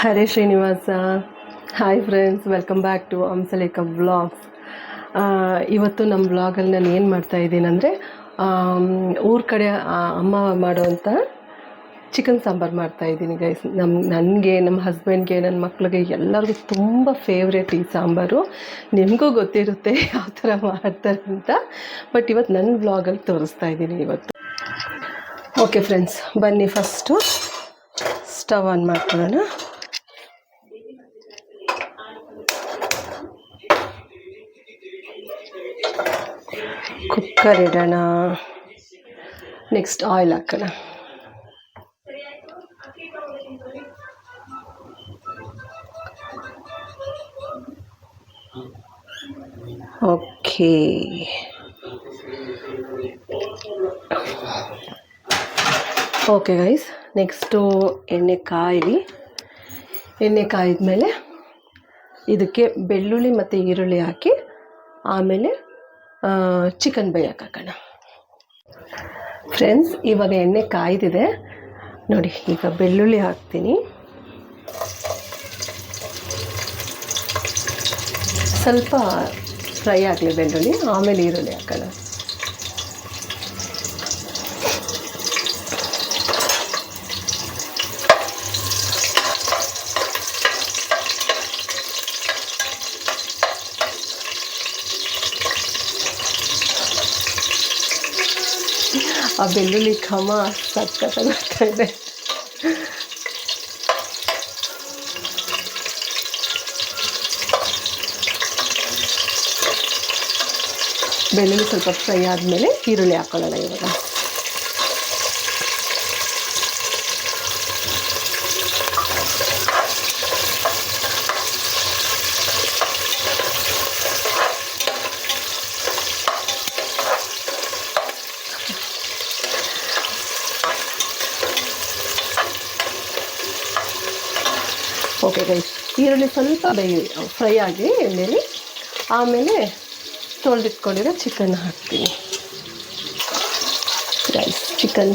Hare Srinivasa. Hi friends, welcome back to Hamsalekha vlogs. ಇವತ್ತು ನಮ್ಮ ವ್ಲಾಗಲ್ಲಿ ನಾನು ಏನು ಮಾಡ್ತಾಯಿದ್ದೀನಿ ಅಂದರೆ ಊರ ಕಡೆ ಅಮ್ಮ ಮಾಡೋವಂಥ ಚಿಕನ್ ಸಾಂಬಾರು ಮಾಡ್ತಾಯಿದ್ದೀನಿ ಗೈಸ್. ನನಗೆ, ನಮ್ಮ ಹಸ್ಬೆಂಡ್ಗೆ, ನನ್ನ ಮಕ್ಳಿಗೆ ಎಲ್ಲರಿಗೂ ತುಂಬ ಫೇವ್ರೇಟ್ ಈ ಸಾಂಬಾರು. ನಿಮಗೂ ಗೊತ್ತಿರುತ್ತೆ ಯಾವ ಥರ ಮಾಡ್ತಾರೆ ಅಂತ, ಬಟ್ ಇವತ್ತು ನನ್ನ ವ್ಲಾಗಲ್ಲಿ ತೋರಿಸ್ತಾ ಇದ್ದೀನಿ ಇವತ್ತು. ಓಕೆ ಫ್ರೆಂಡ್ಸ್, ಬನ್ನಿ ಫಸ್ಟು ಸ್ಟವ್ ಆನ್ ಮಾಡ್ಕೊಳ್ಳೋಣ. ಕುಕ್ಕರ್ ಇಡೋಣ. ನೆಕ್ಸ್ಟ್ ಆಯಿಲ್ ಹಾಕೋಣ. ಓಕೆ, ಓಕೆ ಗೈಸ್, ನೆಕ್ಸ್ಟು ಎಣ್ಣೆ ಕಾಯಿದ್ಮೇಲೆ ಇದಕ್ಕೆ ಬೆಳ್ಳುಳ್ಳಿ ಮತ್ತು ಈರುಳ್ಳಿ ಹಾಕಿ ಆಮೇಲೆ ಚಿಕನ್ ಬೇಯಕ್ಕೆ ಹಾಕೋಣ. ಫ್ರೆಂಡ್ಸ್, ಇವಾಗ ಎಣ್ಣೆ ಕಾಯ್ದಿದೆ ನೋಡಿ. ಈಗ ಬೆಳ್ಳುಳ್ಳಿ ಹಾಕ್ತೀನಿ. ಸ್ವಲ್ಪ ಫ್ರೈ ಆಗಲಿ ಬೆಳ್ಳುಳ್ಳಿ, ಆಮೇಲೆ ಈರುಳ್ಳಿ ಹಾಕೋಣ. ಆ ಬೆಳ್ಳುಳ್ಳಿ ಘಮ ಸಕ್ಕತ್ತಾಗ್ತಾ ಇದೆ. ಬೆಳ್ಳುಳ್ಳಿ ಸ್ವಲ್ಪ ಫ್ರೈ ಆದಮೇಲೆ ಈರುಳ್ಳಿ ಹಾಕೊಳ್ಳೋಣ ಇವಾಗ. ಓಕೆ ಗೈಸ್, ಈರುಳ್ಳಿ ಸ್ವಲ್ಪ ಫ್ರೈ ಆಗಿ ಎಣ್ಣೆಲಿ, ಆಮೇಲೆ ತೊಳೆದಿಟ್ಕೊಂಡಿರೋ ಚಿಕನ್ ಹಾಕ್ತೀನಿ. ಗೈಸ್, ಚಿಕನ್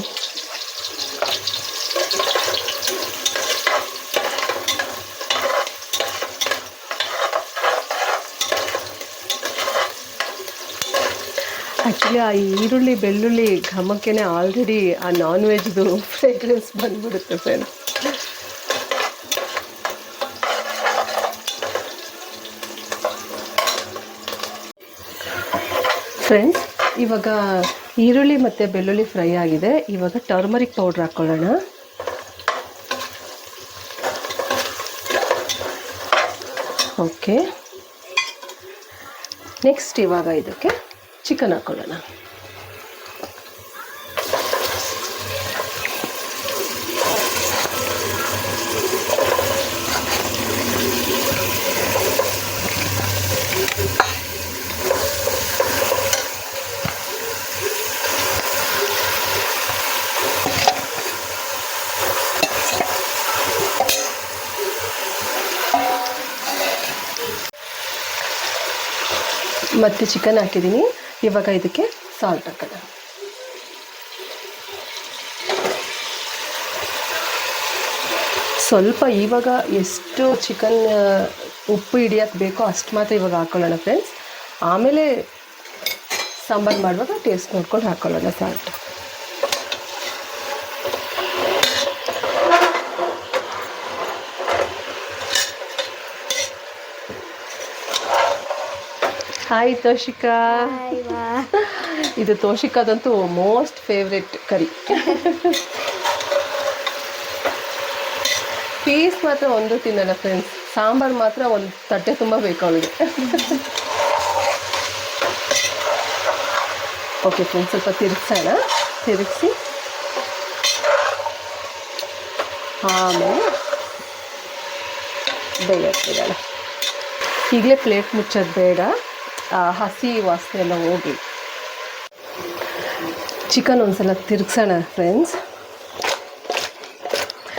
ಆ್ಯಕ್ಚುಲಿ ಆ ಈರುಳ್ಳಿ ಬೆಳ್ಳುಳ್ಳಿ ಘಮಕ್ಕೆ ಆಲ್ರೆಡಿ ಆ ನಾನ್ ವೆಜ್ದು ಫ್ರೇಗ್ರೆನ್ಸ್ ಬಂದ್ಬಿಡುತ್ತೆ ಫ್ರೆಂಡ್ಸ್. ಫ್ರೆಂಡ್ಸ್, ಇವಾಗ ಈರುಳ್ಳಿ ಮತ್ತು ಬೆಳ್ಳುಳ್ಳಿ ಫ್ರೈ ಆಗಿದೆ. ಇವಾಗ ಟರ್ಮರಿಕ್ ಪೌಡ್ರ್ ಹಾಕ್ಕೊಳ್ಳೋಣ. ಓಕೆ, ನೆಕ್ಸ್ಟ್ ಇವಾಗ ಇದಕ್ಕೆ ಚಿಕನ್ ಹಾಕ್ಕೊಳ್ಳೋಣ. ಮತ್ತು ಚಿಕನ್ ಹಾಕಿದ್ದೀನಿ. ಇವಾಗ ಇದಕ್ಕೆ ಸಾಲ್ಟ್ ಹಾಕೋಣ. ಸ್ವಲ್ಪ ಇವಾಗ ಎಷ್ಟು ಚಿಕನ್ ಉಪ್ಪು ಹಿಡಿಯೋಕ್ಕೆ ಬೇಕೋ ಅಷ್ಟು ಮಾತ್ರ ಇವಾಗ ಹಾಕ್ಕೊಳ್ಳೋಣ ಫ್ರೆಂಡ್ಸ್. ಆಮೇಲೆ ಸಾಂಬಾರು ಮಾಡುವಾಗ ಟೇಸ್ಟ್ ನೋಡ್ಕೊಂಡು ಹಾಕ್ಕೊಳ್ಳೋಣ ಸಾಲ್ಟ್. ಹಾಯ್ ತೋಷಿಕಾ. ಇದು ತೋಷಿಕಾದಂತೂ ಮೋಸ್ಟ್ ಫೇವ್ರೆಟ್ ಕರಿ. ಪೀಸ್ ಮಾತ್ರ ಒಂದು ತಿನ್ನಲ್ಲ ಫ್ರೆಂಡ್ಸ್, ಸಾಂಬಾರು ಮಾತ್ರ ಒಂದು ತಟ್ಟೆ ತುಂಬ ಬೇಕು ಅವಳಿಗೆ. ಓಕೆ ಫ್ರೆಂಡ್ಸ್, ಸ್ವಲ್ಪ ತಿರುಗಿಸಿ ಆಮೇಲೆ ಬೇಯಿಸ್ತಿದ್ದಾಳೆ. ಈಗಲೇ ಪ್ಲೇಟ್ ಮುಚ್ಚೋದು ಬೇಡ, ಹಸಿ ವಾಸನೆ ಎಲ್ಲ ಹೋಗಿ. ಚಿಕನ್ ಒಂದ್ಸಲ ತಿರುಗಿಸೋಣ ಫ್ರೆಂಡ್ಸ್.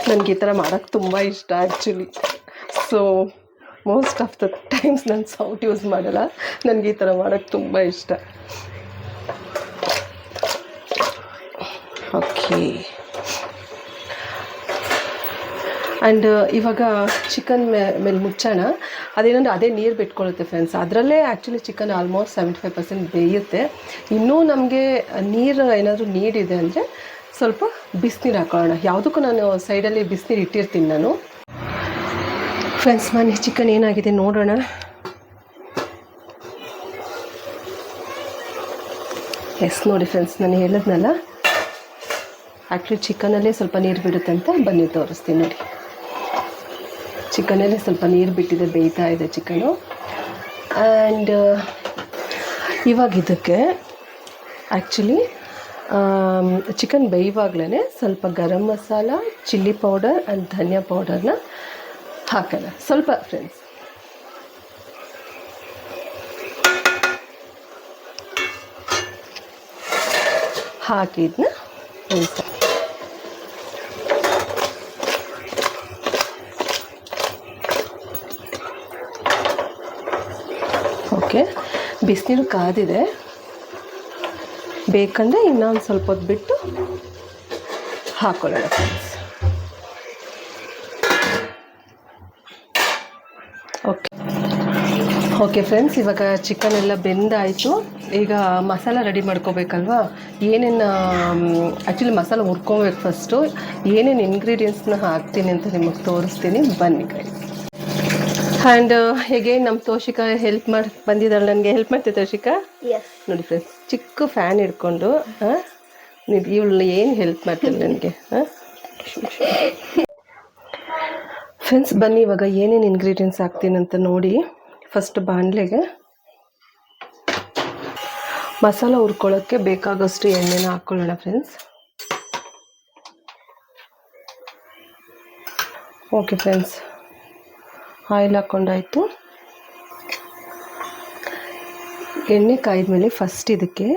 ನನಗೆ ಈ ಥರ ಮಾಡೋಕ್ಕೆ ತುಂಬ ಇಷ್ಟ actually. So most of the times ನಾನು ಸೌಟ್ ಯೂಸ್ ಮಾಡಲ್ಲ, ನನಗೆ ಈ ಥರ ಮಾಡೋಕ್ಕೆ ತುಂಬ ಇಷ್ಟ. ಓಕೆ, ಆ್ಯಂಡ್ ಇವಾಗ ಚಿಕನ್ ಮೇಲೆ ಮುಚ್ಚೋಣ. ಅದೇನಂದ್ರೆ ಅದೇ ನೀರು ಬಿಟ್ಕೊಳ್ಳುತ್ತೆ ಫ್ರೆಂಡ್ಸ್. ಅದರಲ್ಲೇ ಆ್ಯಕ್ಚುಲಿ ಚಿಕನ್ ಆಲ್ಮೋಸ್ಟ್ 75% ಬೇಯುತ್ತೆ. ಇನ್ನೂ ನಮಗೆ ನೀರು ಏನಾದರೂ ನೀಡಿದೆ ಅಂದರೆ ಸ್ವಲ್ಪ ಬಿಸಿನೀರು ಹಾಕೊಳ್ಳೋಣ. ಯಾವುದಕ್ಕೂ ನಾನು ಸೈಡಲ್ಲಿ ಬಿಸಿನೀರು ಇಟ್ಟಿರ್ತೀನಿ ನಾನು. ಫ್ರೆಂಡ್ಸ್, ಮನೆ ಚಿಕನ್ ಏನಾಗಿದೆ ನೋಡೋಣ. ಎಸ್ ನೋಡಿ ಫ್ರೆಂಡ್ಸ್, ನಾನು ಹೇಳಿದ್ನಲ್ಲ ಆ್ಯಕ್ಚುಲಿ ಚಿಕನಲ್ಲೇ ಸ್ವಲ್ಪ ನೀರು ಬಿಡುತ್ತೆ ಅಂತ ಬನ್ನಿ ತೋರಿಸ್ತೀನಿ ನೋಡಿ. ಚಿಕನಲ್ಲೇ ಸ್ವಲ್ಪ ನೀರು ಬಿಟ್ಟಿದೆ, ಬೇಯ್ತಾ ಇದೆ ಚಿಕನು. ಆ್ಯಂಡ್ ಇವಾಗ ಇದಕ್ಕೆ ಆ್ಯಕ್ಚುಲಿ ಚಿಕನ್ ಬೇಯುವಾಗಲೇ ಸ್ವಲ್ಪ garam masala, chilli powder and ಧನಿಯಾ ಪೌಡರ್ನ ಹಾಕೋಣ ಸ್ವಲ್ಪ ಫ್ರೆಂಡ್ಸ್. ಹಾಕಿದ್ನ ಓಕೆ. ಬಿಸಿನೀರು ಕಾದಿದೆ, ಬೇಕಂದರೆ ಇನ್ನೊಂದು ಸ್ವಲ್ಪ ಹೊತ್ತು ಬಿಟ್ಟು ಹಾಕೊಳ್ಳೋಣ ಫ್ರೆಂಡ್ಸ್. ಓಕೆ ಫ್ರೆಂಡ್ಸ್, ಇವಾಗ ಚಿಕನ್ ಎಲ್ಲ ಬೆಂದಾಯಿತು. ಈಗ ಮಸಾಲ ರೆಡಿ ಮಾಡ್ಕೋಬೇಕಲ್ವಾ. ಏನೇನು ಆ್ಯಕ್ಚುಲಿ ಮಸಾಲ ಹುರ್ಕೋಬೇಕು ಫಸ್ಟು. ಏನೇನು ಇಂಗ್ರೀಡಿಯೆಂಟ್ಸ್ನ ಹಾಕ್ತೀನಿ ಅಂತ ನಿಮಗೆ ತೋರಿಸ್ತೀನಿ, ಬನ್ನಿ ಕೈ. ಆ್ಯಂಡ್ ಹೇಗೆ ನಮ್ಮ ತೋಷಿಕಾ ಹೆಲ್ಪ್ ಮಾಡಿ ಬಂದಿದ್ದಾಳೆ, ನನಗೆ ಹೆಲ್ಪ್ ಮಾಡ್ತೀವಿ ತೋಷಿಕಾ. ನೋಡಿ ಫ್ರೆಂಡ್ಸ್, ಚಿಕ್ಕ ಫ್ಯಾನ್ ಹಿಡ್ಕೊಂಡು ಇವಳು ಏನು ಹೆಲ್ಪ್ ಮಾಡ್ತಾಳೆ ನನಗೆ. ಫ್ರೆಂಡ್ಸ್ ಬನ್ನಿ, ಇವಾಗ ಏನೇನು ಇಂಗ್ರೀಡಿಯೆಂಟ್ಸ್ ಹಾಕ್ತೀನಿ ಅಂತ ನೋಡಿ. ಫಸ್ಟ್ ಬಾಣಲೆಗೆ ಮಸಾಲ ಹುರ್ಕೊಳ್ಳೋಕ್ಕೆ ಬೇಕಾಗೋಷ್ಟು ಎಣ್ಣೆನ ಹಾಕ್ಕೊಳ್ಳೋಣ ಫ್ರೆಂಡ್ಸ್. ಓಕೆ ಫ್ರೆಂಡ್ಸ್, ಆಯಿಲ್ ಹಾಕ್ಕೊಂಡಾಯಿತು. ಎಣ್ಣೆ ಕಾಯ್ದ್ಮೇಲೆ ಫಸ್ಟ್ ಇದಕ್ಕೆ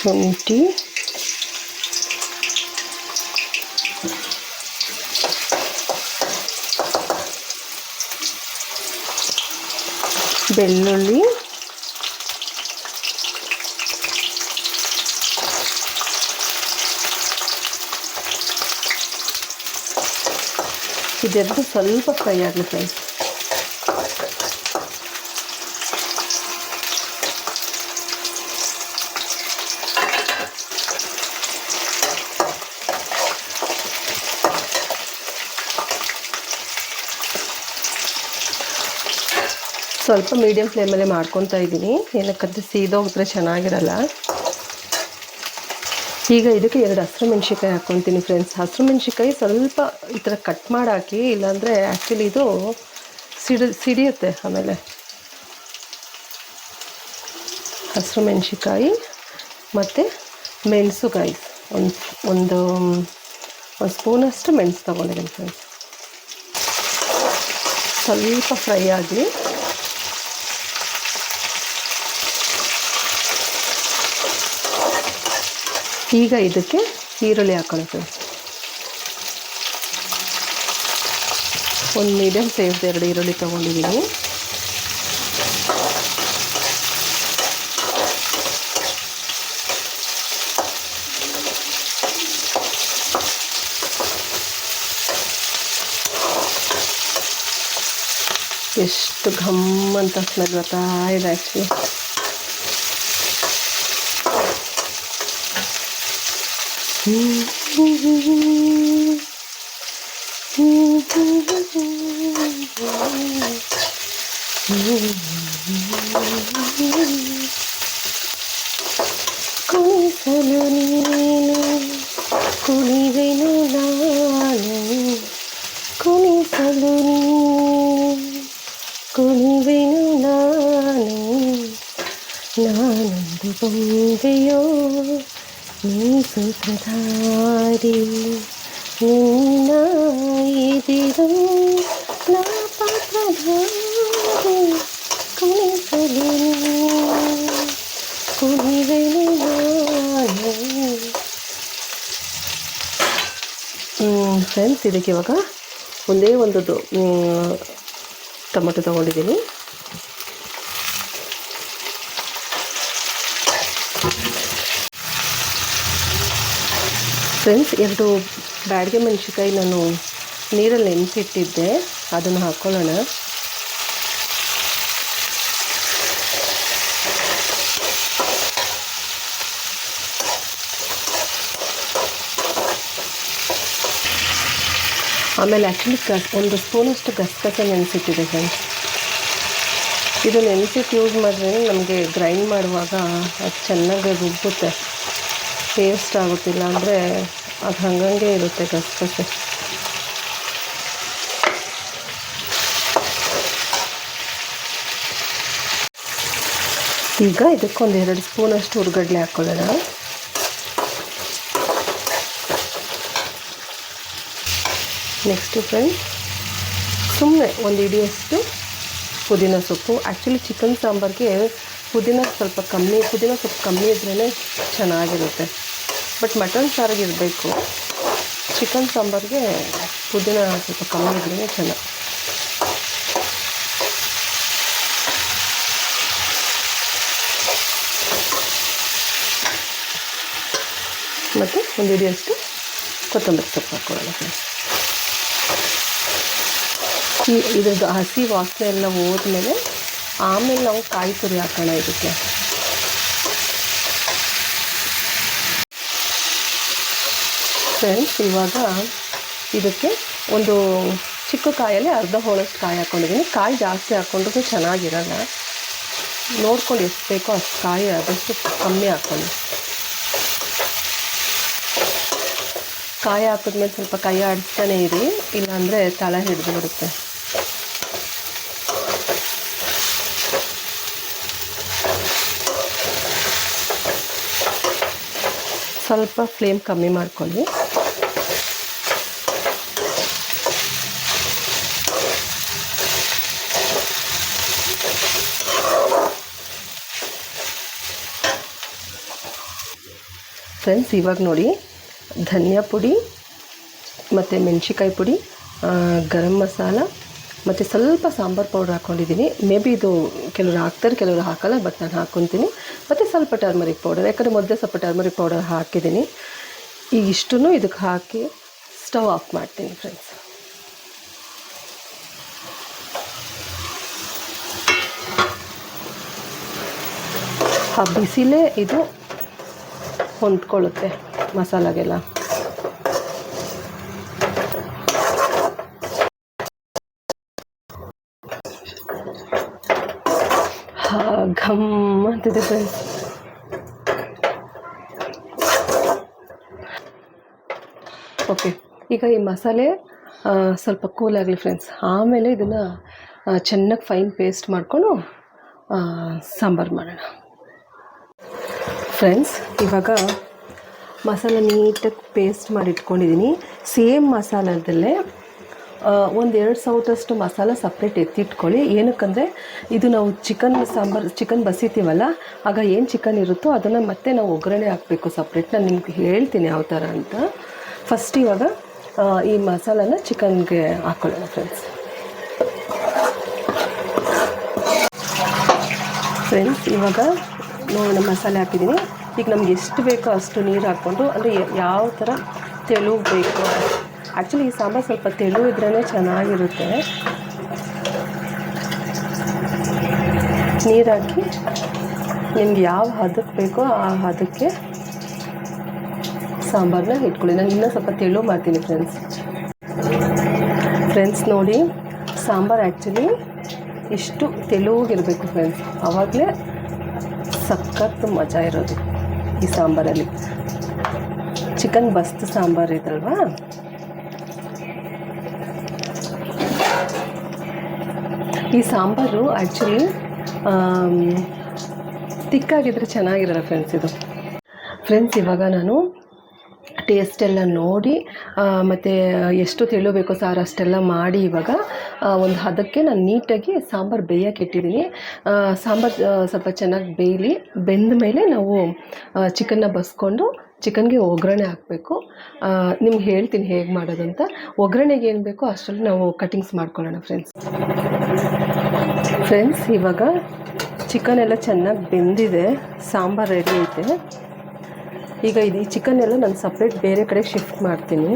ಶುಂಠಿ, ಬೆಳ್ಳುಳ್ಳಿ, ಇದೆರಡು ಸ್ವಲ್ಪ ಫ್ರೈ ಆಗಲಿ ಫ್ರೆಂಡ್ಸ್. ಸ್ವಲ್ಪ ಮೀಡಿಯಮ್ ಫ್ಲೇಮಲ್ಲೇ ಮಾಡ್ಕೊತಾ ಇದ್ದೀನಿ, ಏನಕ್ಕಂದ್ರೆ ಸೀದೋಗಿದ್ರೆ ಚೆನ್ನಾಗಿರಲ್ಲ. ಈಗ ಇದಕ್ಕೆ 2 ಹಸಿರು ಮೆಣಸಿನ್ಕಾಯಿ ಹಾಕ್ಕೊತೀನಿ ಫ್ರೆಂಡ್ಸ್. ಹಸಿರು ಮೆಣಸಿನ್ಕಾಯಿ ಸ್ವಲ್ಪ ಈ ಥರ ಕಟ್ ಮಾಡಿ ಹಾಕಿ, ಇಲ್ಲಾಂದರೆ ಆ್ಯಕ್ಚುಲಿ ಇದು ಸಿಡಿಯುತ್ತೆ ಆಮೇಲೆ. ಹಸಿರು ಮೆಣಸಿನ್ಕಾಯಿ ಮತ್ತು ಮೆಣಸುಕಾಯಿ, ಒಂದು ಸ್ಪೂನಷ್ಟು ಮೆಣಸು ತೊಗೊಂಡಿದ್ದೀನಿ ಫ್ರೆಂಡ್ಸ್. ಸ್ವಲ್ಪ ಫ್ರೈ ಆಗಲಿ. ಈಗ ಇದಕ್ಕೆ ಈರುಳ್ಳಿ ಹಾಕೋಣ ಫ್ರೆಂಡ್ಸ್. ಒಂದು ಮೀಡಿಯಮ್ ಸೈಜ್ 2 ಈರುಳ್ಳಿ ತೊಗೊಂಡಿದ್ದೀನಿ. ಎಷ್ಟು ಘಮ್ ಅಂತ ಸ್ಮೆಲ್ ಬರ್ತಾ ಇದೆ ಆ್ಯಕ್ಚುಲಿ. ಕುಣಿಸಲು ನೀನು ಕುಣಿವೆನು ನಾನು, ಕುಣಿಸಲು ನೀನು ಕುಣಿವೆನು ನಾನು, ನಾನೊಂದು ಬೊಂಬೆಯೋ ನೀ ಸೂತ್ರಧಾರಿ, ನಿನ್ನ ಎದಿರು ನಾ ಪಾತ್ರಧಾರಿ, ಕುಣಿಸಲು ಕುಣಿವೆನು ನಾನು. ಫ್ರೆಂಡ್ಸ್, ಇದಕ್ಕೆ ಇವಾಗ ಒಂದೇ ಒಂದು ಟೊಮೆಟೊ ತೊಗೊಂಡಿದ್ದೀನಿ. ಫ್ರೆಂಡ್ಸ್, 2 ಬ್ಯಾಡಗೆ ಮೆಣಸಿನ್ಕಾಯಿ ನಾನು ನೀರಲ್ಲಿ ನೆನೆಸಿಟ್ಟಿದ್ದೆ, ಅದನ್ನು ಹಾಕ್ಕೊಳ್ಳೋಣ. ಆಮೇಲೆ ಆ್ಯಕ್ಚುಲಿ 1 ಸ್ಪೂನಷ್ಟು ಗಸಗಸೆ ನೆನೆಸಿಟ್ಟಿದೆ ಫ್ರೆಂಡ್ಸ್. ಇದು ನೆನೆಸಿಟ್ಟು ಯೂಸ್ ಮಾಡಿದ್ರೆ ನಮಗೆ ಗ್ರೈಂಡ್ ಮಾಡುವಾಗ ಅದು ಚೆನ್ನಾಗಿ ರುಬ್ಬುತ್ತೆ, ಟೇಸ್ಟ್ ಆಗುತ್ತಿಲ್ಲ ಅಂದರೆ ಅದು ಹಂಗಂಗೆ ಇರುತ್ತೆ ಗಸಗಸೆ. ಈಗ ಇದಕ್ಕೊಂದು 2 ಸ್ಪೂನಷ್ಟು ಹುರ್ಗಡ್ಲೆ ಹಾಕ್ಕೊಳ್ಳೋಣ. ನೆಕ್ಸ್ಟು ಫ್ರೆಂಡ್ಸ್, ಸುಮ್ಮನೆ 1 ಹಿಡಿಯಷ್ಟು ಪುದೀನ ಸೊಪ್ಪು. ಆ್ಯಕ್ಚುಲಿ ಚಿಕನ್ ಸಾಂಬಾರಿಗೆ ಪುದೀನ ಸೊಪ್ಪು ಕಮ್ಮಿ ಇದ್ರೇ ಚೆನ್ನಾಗಿರುತ್ತೆ. ಬಟ್ ಮಟನ್ ಸಾರಿಗೆ ಇರಬೇಕು, ಚಿಕನ್ ಸಾಂಬಾರಿಗೆ ಪುದೀನ ಸ್ವಲ್ಪ ಕಮ್ಮಿ ಇದ್ರೇ ಚೆನ್ನಾಗಿ. ಮತ್ತು 1 ಹಿಡಿಯಷ್ಟು ಕೊತ್ತಂಬರಿ ಸೊಪ್ಪು ಹಾಕ್ಕೊಳ್ಳೋಣ ಫ್ರೆಂಡ್ಸ್. ಇದ್ರದ್ದು ಹಸಿ ವಾಸನೆ ಎಲ್ಲ ಹೋದ್ಮೇಲೆ ಆಮೇಲೆ ನಾವು ಕಾಯಿ ತುರಿ ಹಾಕೋಣ ಇದಕ್ಕೆ. ಫ್ರೆಂಡ್ಸ್, ಇವಾಗ ಇದಕ್ಕೆ ಒಂದು ಚಿಕ್ಕ ಕಾಯಲ್ಲಿ ಅರ್ಧ ಹೋಳಷ್ಟು ಕಾಯಿ ಹಾಕ್ಕೊಂಡಿದ್ದೀನಿ. ಕಾಯಿ ಜಾಸ್ತಿ ಹಾಕ್ಕೊಂಡ್ರೂ ಚೆನ್ನಾಗಿರಲ್ಲ, ನೋಡ್ಕೊಂಡು ಎಷ್ಟು ಬೇಕೋ ಅಷ್ಟು ಕಾಯಿ ಆದಷ್ಟು ಕಮ್ಮಿ ಹಾಕ್ಕೊಳ್ಳಿ. ಕಾಯಿ ಹಾಕಿದ್ಮೇಲೆ ಸ್ವಲ್ಪ ಕೈ ಆಡಿಸ್ತಾನೆ ಇರಿ, ಇಲ್ಲಾಂದರೆ ತಳ ಹಿಡಿದು ಬಿಡುತ್ತೆ. ಸ್ವಲ್ಪ ಫ್ಲೇಮ್ ಕಮ್ಮಿ ಮಾಡ್ಕೊಳ್ಳಿ. ಫ್ರೆಂಡ್ಸ್, ಇವಾಗ ನೋಡಿ, ಧನಿಯಾ ಪುಡಿ ಮತ್ತು ಮೆಣಸಿನ್ಕಾಯಿ ಪುಡಿ, ಗರಂ ಮಸಾಲ ಮತ್ತು ಸ್ವಲ್ಪ ಸಾಂಬಾರು ಪೌಡ್ರ್ ಹಾಕ್ಕೊಂಡಿದ್ದೀನಿ. ಮೇ ಬಿ ಇದು ಕೆಲವರು ಹಾಕ್ತಾರೆ, ಕೆಲವರು ಹಾಕಲ್ಲ, ಬಟ್ ನಾನು ಹಾಕ್ಕೊತೀನಿ. ಮತ್ತು ಸ್ವಲ್ಪ ಟರ್ಮರಿಕ್ ಪೌಡರ್, ಯಾಕಂದರೆ ಮೊದಲೇ ಸ್ವಲ್ಪ ಟರ್ಮರಿಕ್ ಪೌಡರ್ ಹಾಕಿದ್ದೀನಿ. ಈಗ ಇಷ್ಟನ್ನು ಇದಕ್ಕೆ ಹಾಕಿ ಸ್ಟವ್ ಆಫ್ ಮಾಡ್ತೀನಿ ಫ್ರೆಂಡ್ಸ್. ಆ ಬಿಸಿಲೇ ಇದು ಹೊಂದ್ಕೊಳ್ಳುತ್ತೆ ಮಸಾಲಾಗೆಲ್ಲ. ಘಮ್ ಅಂತಿದೆ ಫ್ರೆಂಡ್ಸ್. ಓಕೆ, ಈಗ ಈ ಮಸಾಲೆ ಸ್ವಲ್ಪ ಕೂಲ್ ಆಗಲಿ ಫ್ರೆಂಡ್ಸ್. ಆಮೇಲೆ ಇದನ್ನು ಚೆನ್ನಾಗಿ ಫೈನ್ ಪೇಸ್ಟ್ ಮಾಡಿಕೊಂಡು ಸಾಂಬಾರು ಮಾಡೋಣ ಫ್ರೆಂಡ್ಸ್. ಇವಾಗ ಮಸಾಲ ನೀಟಾಗಿ ಪೇಸ್ಟ್ ಮಾಡಿ ಇಟ್ಕೊಂಡಿದ್ದೀನಿ. ಸೇಮ್ ಮಸಾಲದಲ್ಲೇ 1-2 ಸೌಟಷ್ಟು ಮಸಾಲ ಸಪ್ರೇಟ್ ಎತ್ತಿಟ್ಕೊಳ್ಳಿ. ಏನಕ್ಕಂದರೆ ಇದು ನಾವು ಚಿಕನ್ ಬಸಿತೀವಲ್ಲ, ಆಗ ಏನು ಚಿಕನ್ ಇರುತ್ತೋ ಅದನ್ನು ಮತ್ತೆ ನಾವು ಒಗ್ಗರಣೆ ಹಾಕಬೇಕು ಸಪ್ರೇಟ್. ನಾನು ನಿಮ್ಗೆ ಹೇಳ್ತೀನಿ ಯಾವ ಥರ ಅಂತ. ಫಸ್ಟ್ ಇವಾಗ ಈ ಮಸಾಲನ ಚಿಕನ್ಗೆ ಹಾಕ್ಕೊಳ್ಳೋಣ ಫ್ರೆಂಡ್ಸ್. ಇವಾಗ ನೋಡೋಣ, ಮಸಾಲೆ ಹಾಕಿದ್ದೀನಿ. ಈಗ ನಮ್ಗೆ ಎಷ್ಟು ಬೇಕೋ ಅಷ್ಟು ನೀರು ಹಾಕ್ಕೊಂಡು, ಅಂದರೆ ಯಾವ ಥರ ತೆಳು ಬೇಕು. ಆ್ಯಕ್ಚುಲಿ ಈ ಸಾಂಬಾರು ಸ್ವಲ್ಪ ತೆಳು ಇದ್ರೇ ಚೆನ್ನಾಗಿರುತ್ತೆ. ನೀರು ಹಾಕಿ ನಿಮ್ಗೆ ಯಾವ ಹದಕ್ಕೆ ಬೇಕೋ ಆ ಹದಕ್ಕೆ ಸಾಂಬಾರನ್ನ ಇಟ್ಕೊಳ್ಳಿ. ನಾನು ಇನ್ನೂ ಸ್ವಲ್ಪ ತೆಳು ಮಾಡ್ತೀನಿ ಫ್ರೆಂಡ್ಸ್. ನೋಡಿ, ಸಾಂಬಾರು ಆ್ಯಕ್ಚುಲಿ ಇಷ್ಟು ತೆಳುವಾಗಿರಬೇಕು ಫ್ರೆಂಡ್ಸ್, ಆವಾಗಲೇ ಸಖತ್ತು ಮಜಾ ಇರೋದು ಈ ಸಾಂಬಾರಲ್ಲಿ. ಚಿಕನ್ ಬಸ್ತ್ ಸಾಂಬಾರು ಇದಲ್ವಾ, ಈ ಸಾಂಬಾರು ಆ್ಯಕ್ಚುಲಿ ತಿಕ್ಕಾಗಿದ್ದರೆ ಚೆನ್ನಾಗಿರಲ್ಲ ಫ್ರೆಂಡ್ಸ್. ಇವಾಗ ನಾನು ಟೇಸ್ಟ್ ಎಲ್ಲ ನೋಡಿ ಮತ್ತು ಎಷ್ಟು ತೆಳು ಬೇಕೋ ಸಾರು ಅಷ್ಟೆಲ್ಲ ಮಾಡಿ ಇವಾಗ ಒಂದು ಹದಕ್ಕೆ ನಾನು ನೀಟಾಗಿ ಸಾಂಬಾರು ಬೇಯಕ್ಕೆ ಇಟ್ಟಿದ್ದೀನಿ. ಸಾಂಬಾರು ಸ್ವಲ್ಪ ಚೆನ್ನಾಗಿ ಬೆಂದ ಮೇಲೆ ನಾವು ಚಿಕನ್ನ ಬಸ್ಕೊಂಡು ಚಿಕನ್ಗೆ ಒಗ್ಗರಣೆ ಹಾಕಬೇಕು. ನಿಮ್ಗೆ ಹೇಳ್ತೀನಿ ಹೇಗೆ ಮಾಡೋದು ಅಂತ. ಒಗ್ಗರಣೆಗೆ ಏನು ಬೇಕೋ ಅಷ್ಟರಲ್ಲಿ ನಾವು ಕಟಿಂಗ್ಸ್ ಮಾಡ್ಕೊಳ್ಳೋಣ ಫ್ರೆಂಡ್ಸ್. ಇವಾಗ ಚಿಕನ್ ಎಲ್ಲ ಚೆನ್ನಾಗಿ ಬೆಂದಿದೆ, ಸಾಂಬಾರು ರೆಡಿ ಐತೆ. ಈಗ ಈ ಚಿಕನ್ ಎಲ್ಲ ನಾನು ಸಪ್ರೇಟ್ ಬೇರೆ ಕಡೆ ಶಿಫ್ಟ್ ಮಾಡ್ತೀನಿ.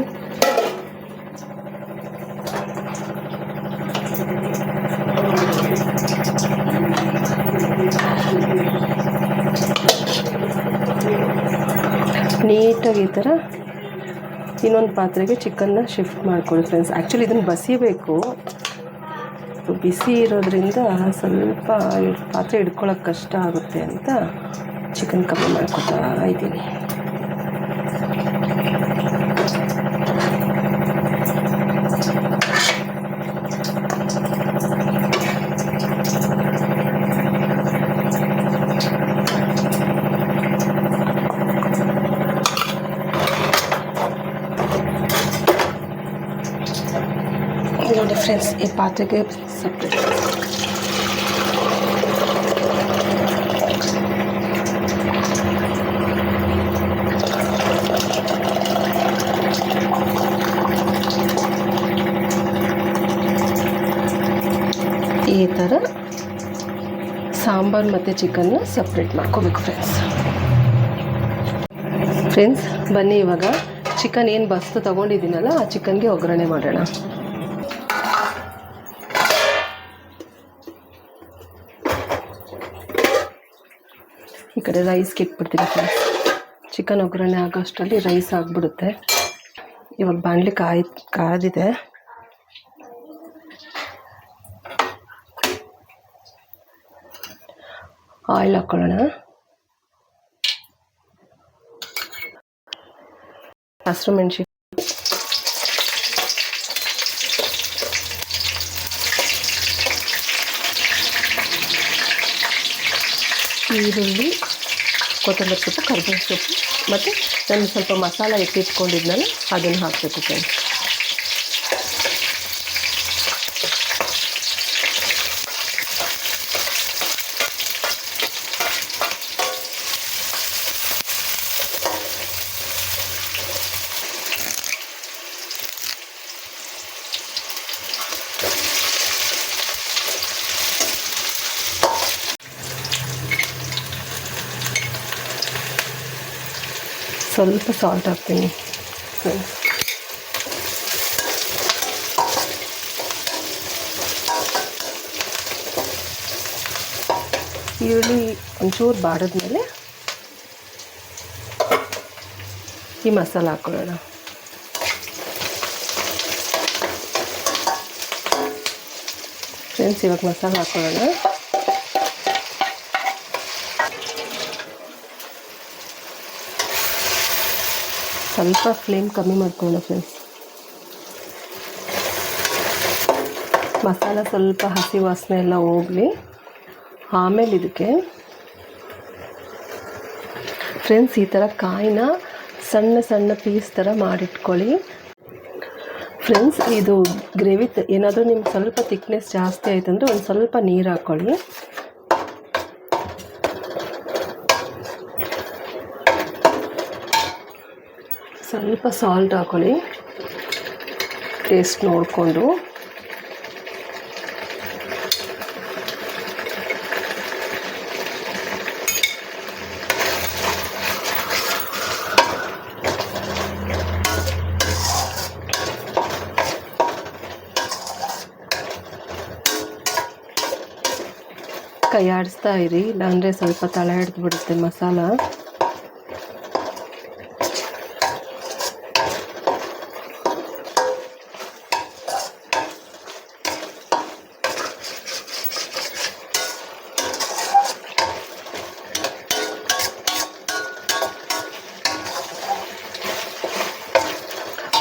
ನೀಟಾಗಿ ಈ ಥರ ಇನ್ನೊಂದು ಪಾತ್ರೆಗೆ ಚಿಕನ್ನ ಶಿಫ್ಟ್ ಮಾಡ್ಕೊಳ್ಳಿ ಫ್ರೆಂಡ್ಸ್. ಆ್ಯಕ್ಚುಲಿ ಇದನ್ನು ಬಸಿಬೇಕು, ಬಿಸಿ ಇರೋದ್ರಿಂದ ಸ್ವಲ್ಪ ಪಾತ್ರೆ ಹಿಡ್ಕೊಳ್ಳೋಕೆ ಕಷ್ಟ ಆಗುತ್ತೆ ಅಂತ ಚಿಕನ್ ಕಮ್ಮಿ ಮಾಡ್ಕೊತಾ ಇದ್ದೀನಿ. ನೋಡಿ ಫ್ರೆಂಡ್ಸ್, ಈ ಪಾತ್ರೆಗೆ ಸಪ್ರೇಟ್ ಈ ಥರ ಸಾಂಬಾರು ಮತ್ತು ಚಿಕನ್ನ ಸಪ್ರೇಟ್ ಮಾಡ್ಕೋಬೇಕು ಫ್ರೆಂಡ್ಸ್. ಬನ್ನಿ ಇವಾಗ ಚಿಕನ್ ಏನು ಬಸ್ತು ತೊಗೊಂಡಿದ್ದೀನಲ್ಲ ಆ ಚಿಕನ್ಗೆ ಒಗ್ಗರಣೆ ಮಾಡೋಣ. ಈ ಕಡೆ ರೈಸ್ಗೆ ಇಟ್ಬಿಡ್ತೀನಿ ಫ್ರೆಂಡ್ಸ್. ಚಿಕನ್ ಒಗ್ಗರಣೆ ಆಗೋಷ್ಟರಲ್ಲಿ ರೈಸ್ ಆಗಿಬಿಡುತ್ತೆ. ಇವಾಗ ಬಾಣಲಿ ಕಾದಿದೆ. ಆಯಿಲ್ ಹಾಕ್ಕೊಳ್ಳೋಣ. ಹಸಿರು ಮೆಣಸಿನ ಈರುಳ್ಳಿ, ಕೊತ್ತಂಬರಿ ಸೊಪ್ಪು, ಕರಿಬೇವು ಸೊಪ್ಪು ಮತ್ತು ನಾನು ಸ್ವಲ್ಪ ಮಸಾಲ ಎತ್ತಿಟ್ಕೊಂಡಿದ್ನಲ್ಲ ಅದನ್ನು ಹಾಕಬೇಕು ಫ್ರೆಂಡ್ಸ್. ಸ್ವಲ್ಪ ಸಾಲ್ಟ್ ಹಾಕ್ತೀನಿ ಫ್ರೆಂಡ್ಸ್. ಈರುಳ್ಳಿ ಒಂಚೂರು ಬಾಡಿದ್ಮೇಲೆ ಈ ಮಸಾಲ ಹಾಕ್ಕೊಳ್ಳೋಣ. ಫ್ರೆಂಡ್ಸ್, ಇವಾಗ ಮಸಾಲ ಹಾಕ್ಕೊಳ್ಳೋಣ. ಸ್ವಲ್ಪ ಫ್ಲೇಮ್ ಕಮ್ಮಿ ಮಾಡ್ಕೊಳ್ಳೋಣ ಫ್ರೆಂಡ್ಸ್. ಮಸಾಲ ಸ್ವಲ್ಪ ಹಸಿ ವಾಸನೆ ಎಲ್ಲ ಹೋಗಲಿ. ಆಮೇಲೆ ಇದಕ್ಕೆ ಫ್ರೆಂಡ್ಸ್ ಈ ಥರ ಕಾಯಿನ ಸಣ್ಣ ಸಣ್ಣ ಪೀಸ್ ಥರ ಮಾಡಿಟ್ಕೊಳ್ಳಿ ಫ್ರೆಂಡ್ಸ್. ಇದು ಗ್ರೇವಿ ಏನಾದರೂ ನಿಮ್ಗೆ ಸ್ವಲ್ಪ ಥಿಕ್ನೆಸ್ ಜಾಸ್ತಿ ಆಯ್ತಂದರೆ ಒಂದು ಸ್ವಲ್ಪ ನೀರು ಹಾಕ್ಕೊಳ್ಳಿ. ಸ್ವಲ್ಪ ಸಾಲ್ಟ್ ಹಾಕ್ಕೊಳ್ಳಿ ಟೇಸ್ಟ್ ನೋಡಿಕೊಂಡು. ಕೈ ಆಡಿಸ್ತಾ ಇರಿ, ಇಲ್ಲಾಂದರೆ ಸ್ವಲ್ಪ ತಳ ಹಿಡಿದು ಬಿಡುತ್ತೆ ಮಸಾಲ.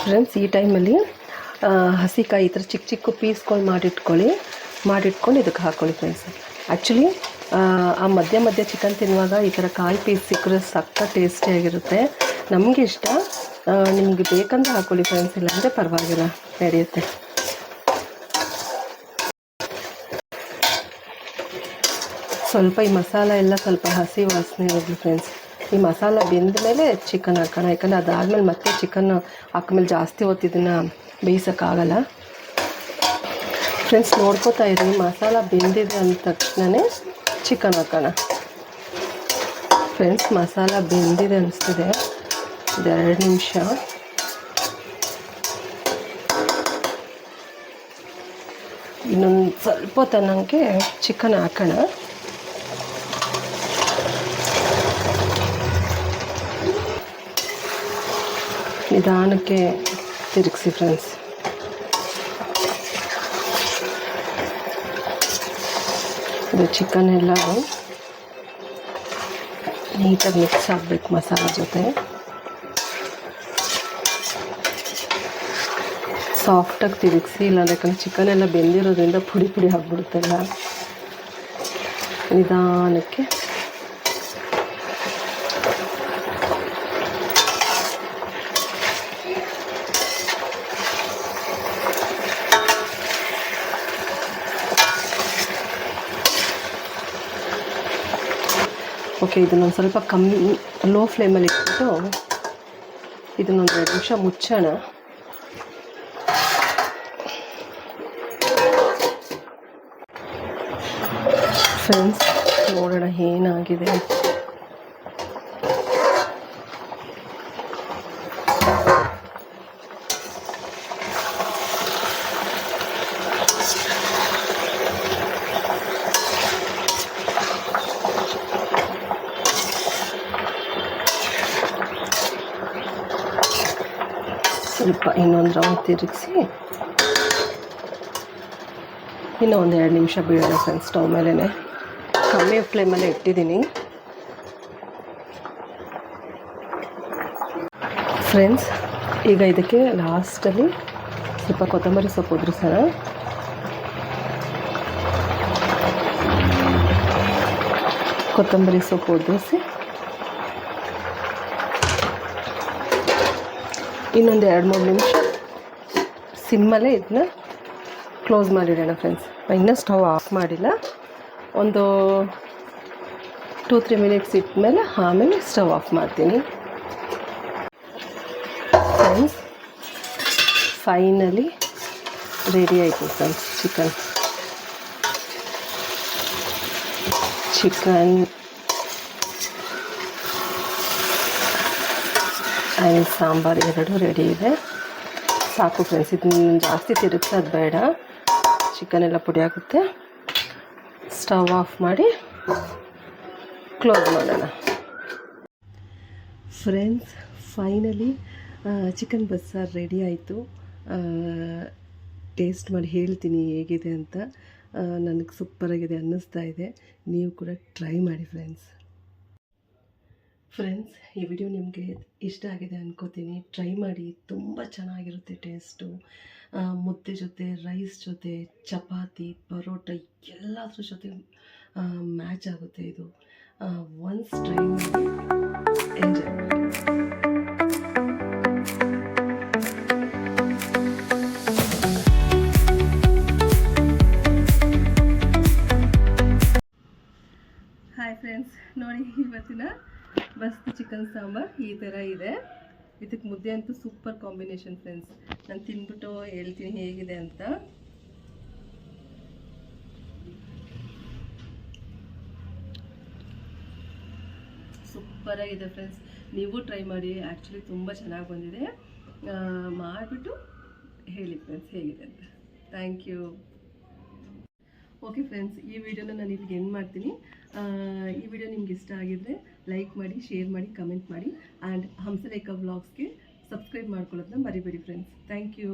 ಫ್ರೆಂಡ್ಸ್, ಈ ಟೈಮಲ್ಲಿ ಹಸಿಕಾಯಿ ಈ ಥರ ಚಿಕ್ಕ ಚಿಕ್ಕ ಪೀಸ್ಗಳು ಮಾಡಿಟ್ಕೊಂಡು ಇದಕ್ಕೆ ಹಾಕ್ಕೊಳ್ಳಿ ಫ್ರೆಂಡ್ಸ್. ಆ್ಯಕ್ಚುಲಿ ಆ ಮಧ್ಯ ಚಿಕನ್ ತಿನ್ನುವಾಗ ಈ ಥರ ಕಾಯಿ ಪೀಸ್ ಸಿಕ್ಕರೆ ಸಕ್ಕ ಟೇಸ್ಟಿಯಾಗಿರುತ್ತೆ. ನಮಗೆ ಇಷ್ಟ, ನಿಮಗೆ ಬೇಕಂತ ಹಾಕ್ಕೊಳ್ಳಿ ಫ್ರೆಂಡ್ಸ್, ಇಲ್ಲಾಂದರೆ ಪರವಾಗಿಲ್ಲ, ನಡೆಯುತ್ತೆ. ಸ್ವಲ್ಪ ಈ ಮಸಾಲ ಎಲ್ಲ ಸ್ವಲ್ಪ ಹಸಿ ವಾಸನೆ ಹೋಗಲಿ ಫ್ರೆಂಡ್ಸ್. ಈ ಮಸಾಲ ಬೆಂದ ಮೇಲೆ ಚಿಕನ್ ಹಾಕೋಣ, ಯಾಕಂದರೆ ಅದಾದಮೇಲೆ ಮತ್ತೆ ಚಿಕನ್ ಹಾಕ್ಮೇಲೆ ಜಾಸ್ತಿ ಹೊತ್ತು ಇದನ್ನು ಬೇಯಿಸೋಕ್ಕಾಗಲ್ಲ ಫ್ರೆಂಡ್ಸ್. ನೋಡ್ಕೋತಾ ಇರಿ, ಮಸಾಲ ಬೆಂದಿದೆ ಅಂದ ತಕ್ಷಣವೇ ಚಿಕನ್ ಹಾಕೋಣ ಫ್ರೆಂಡ್ಸ್. ಮಸಾಲ ಬೆಂದಿದೆ ಅನಿಸ್ತಿದೆ. 2 ನಿಮಿಷ. ಇನ್ನೊಂದು ಸ್ವಲ್ಪ ತನಗೆ ಚಿಕನ್ ಹಾಕೋಣ. ನಿಧಾನಕ್ಕೆ ತಿರುಗಿಸಿ ಫ್ರೆಂಡ್ಸ್. ಇದು ಚಿಕನ್ ಎಲ್ಲ ನೀಟಾಗಿ ಮಿಕ್ಸ್ ಆಗಬೇಕು ಮಸಾಲೆ ಜೊತೆ. ಸಾಫ್ಟಾಗಿ ತಿರುಗಿಸಿ, ಇಲ್ಲಾಂದ್ರೆ ಯಾಕಂದ್ರೆ ಚಿಕನ್ ಎಲ್ಲ ಬೆಂದಿರೋದ್ರಿಂದ ಪುಡಿ ಪುಡಿ ಆಗಿಬಿಡುತ್ತಲ್ಲ. ನಿಧಾನಕ್ಕೆ ಓಕೆ, ಇದನ್ನೊಂದು ಸ್ವಲ್ಪ ಕಮ್ಮಿ ಲೋ ಫ್ಲೇಮಲ್ಲಿ ಇಟ್ಬಿಟ್ಟು ಇದನ್ನೊಂದು 2 ನಿಮಿಷ ಮುಚ್ಚೋಣ. ಫ್ರೆಂಡ್ಸ್, ನೋಡೋಣ ಏನಾಗಿದೆ. ಸ್ವಲ್ಪ ಇನ್ನೊಂದು ರೌಂಡ್ ತಿರುಗಿಸಿ ಇನ್ನೂ ಒಂದು 2 ನಿಮಿಷ ಬಿಡೋಣ ಫ್ರೆಂಡ್ಸ್. ಸ್ಟವ್ ಮೇಲೇ ಕಮ್ಮಿ ಫ್ಲೇಮಲ್ಲೇ ಇಟ್ಟಿದ್ದೀನಿ ಫ್ರೆಂಡ್ಸ್. ಈಗ ಇದಕ್ಕೆ ಲಾಸ್ಟಲ್ಲಿ ಸ್ವಲ್ಪ ಕೊತ್ತಂಬರಿ ಸೊಪ್ಪು ಉದುರಿಸೋಣ. ಕೊತ್ತಂಬರಿ ಸೊಪ್ಪು ಉದುರಿಸಿ ಇನ್ನೊಂದು 2-3 ನಿಮಿಷ ಸಿಮ್ಮಲ್ಲೇ ಇದನ್ನ ಕ್ಲೋಸ್ ಮಾಡಿಡೋಣ ಫ್ರೆಂಡ್ಸ್. ಇನ್ನೂ ಸ್ಟವ್ ಆಫ್ ಮಾಡಿಲ್ಲ. ಒಂದು 2-3 ಮಿನಿಟ್ಸ್ ಇಟ್ಮೇಲೆ ಆಮೇಲೆ ಸ್ಟವ್ ಆಫ್ ಮಾಡ್ತೀನಿ ಫ್ರೆಂಡ್ಸ್. ಫೈನಲಿ ರೆಡಿ ಆಯಿತು ಫ್ರೆಂಡ್ಸ್ ಚಿಕನ್ ಆ್ಯಂಡ್ ಸಾಂಬಾರು ಎರಡೂ ರೆಡಿ ಇದೆ. ಸಾಕು ಫ್ರೆಂಡ್ಸ್, ಇದನ್ನ ಜಾಸ್ತಿ ತಿರುಗಿಸೋದು ಬೇಡ, ಚಿಕನ್ ಎಲ್ಲ ಪುಡಿ ಆಗುತ್ತೆ. ಸ್ಟವ್ ಆಫ್ ಮಾಡಿ ಕ್ಲೋಸ್ ಮಾಡೋಣ ಫ್ರೆಂಡ್ಸ್. ಫೈನಲಿ ಚಿಕನ್ ಬಸ್ಸಾರು ರೆಡಿ ಆಯಿತು. ಟೇಸ್ಟ್ ಮಾಡಿ ಹೇಳ್ತೀನಿ ಹೇಗಿದೆ ಅಂತ. ನನಗೆ ಸೂಪರಾಗಿದೆ ಅನ್ನಿಸ್ತಾ ಇದೆ. ನೀವು ಕೂಡ ಟ್ರೈ ಮಾಡಿ ಫ್ರೆಂಡ್ಸ್. ಈ ವಿಡಿಯೋ ನಿಮಗೆ ಇಷ್ಟ ಆಗಿದೆ ಅನ್ಕೋತೀನಿ. ಟ್ರೈ ಮಾಡಿ, ತುಂಬ ಚೆನ್ನಾಗಿರುತ್ತೆ ಟೇಸ್ಟು. ಮುದ್ದೆ ಜೊತೆ, ರೈಸ್ ಜೊತೆ, ಚಪಾತಿ, ಪರೋಟ ಎಲ್ಲದ್ರ ಜೊತೆ ಮ್ಯಾಚ್ ಆಗುತ್ತೆ ಇದು. ಒನ್ಸ್ ಟ್ರೈ ಮಾಡಿ, ಎಂಜಾಯ್ ಮಾಡಿ. ಹಾಯ್ ಫ್ರೆಂಡ್ಸ್, ನೋಡಿ ಇವತ್ತಿನ ಮಸ್ತ್ ಚಿಕನ್ ಸಾಂಬಾರ್ ಈ ಥರ ಇದೆ. ಇದಕ್ಕೆ ಮುದ್ದೆ ಅಂತೂ ಸೂಪರ್ ಕಾಂಬಿನೇಷನ್ ಫ್ರೆಂಡ್ಸ್. ನಾನು ತಿಂದ್ಬಿಟ್ಟು ಹೇಳ್ತೀನಿ ಹೇಗಿದೆ ಅಂತ. ಸೂಪರಾಗಿದೆ ಫ್ರೆಂಡ್ಸ್, ನೀವು ಟ್ರೈ ಮಾಡಿ. ಆ್ಯಕ್ಚುಲಿ ತುಂಬ ಚೆನ್ನಾಗಿ ಬಂದಿದೆ. ಮಾಡಿಬಿಟ್ಟು ಹೇಳಿ ಫ್ರೆಂಡ್ಸ್ ಹೇಗಿದೆ ಅಂತ. Thank you. ಓಕೆ ಫ್ರೆಂಡ್ಸ್, ಈ ವಿಡಿಯೋನ ನಾನು ಇಲ್ಲಿಗೆ ಎಂಡ್ ಮಾಡ್ತೀನಿ. ಈ ವಿಡಿಯೋ ನಿಮ್ಗೆ ಇಷ್ಟ ಆಗಿದ್ದರೆ ಲೈಕ್ ಮಾಡಿ, ಶೇರ್ ಮಾಡಿ, ಕಮೆಂಟ್ ಮಾಡಿ. ಆ್ಯಂಡ್ ಹಂಸಲೇಖ ವ್ಲಾಗ್ಸ್ಗೆ ಸಬ್ಸ್ಕ್ರೈಬ್ ಮಾಡ್ಕೊಳ್ಳೋದನ್ನ ಮರಿಬೇಡಿ ಫ್ರೆಂಡ್ಸ್. Thank you.